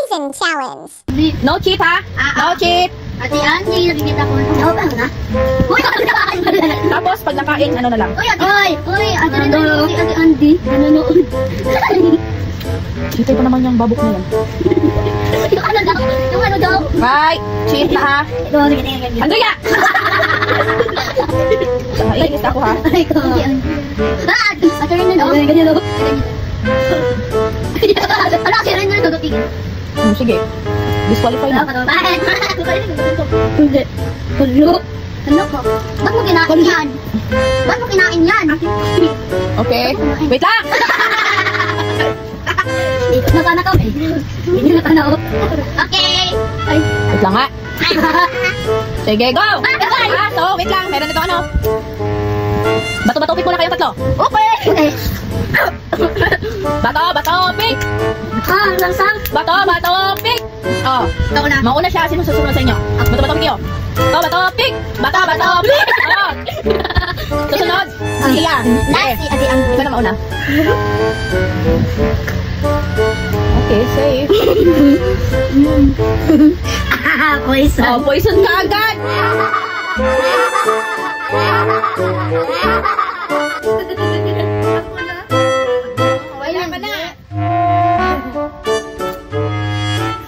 Poison challenge. No cheat ha? No cheat. Ate Andy, nakikita ko. Oo, ba na? Uy, Tapos pag nakain, ano na lang. Uy, Ate Andy, nanonood. Cheater pa naman yung babok na yan. Yung ano daw? Right, cheat na ha. Andrea! Iinis ako ha. Ay, ko. Ate Ren na daw. Ganyan daw. Ano, Ate Ren na daw. Sige. Disqualify na. Hindi. Hello? Ano ko? Ba't mo kinain yan? Ba't mo kinain yan? Okay. Wait lang! Nakana ka. Hindi nakana ako. Okay. Ay. Wait lang nga. Sige, go! So, wait lang. Meron ito ano. Bato-bato pick muna kayong tatlo. Okay. Bato, pick! Langsang. Bato, pick! Oh, Ito na. mauna siya. Sino susunod sa inyo? Bato, pick yun. Bato, pick! Bato, pick! Oh. Susunod. Siya. Last si Ate Andy. Ikaw na mauna. Okay, safe. Poison. Oh, poison ka agad! Wala ka na.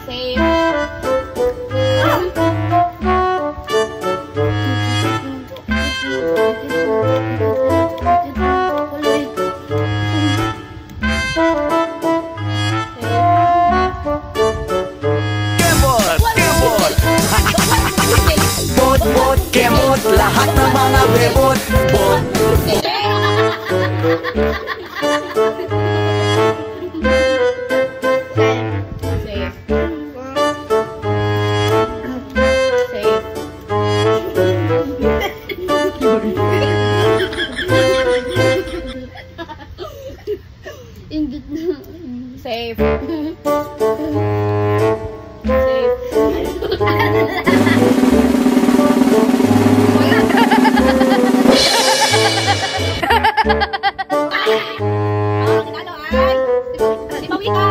Safe. Kemot, lahat ng mga bebot, bot. Safe. Ingit na. Safe. Safe. Tinalo ay. Di ba, Wika?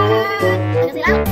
Ano sila?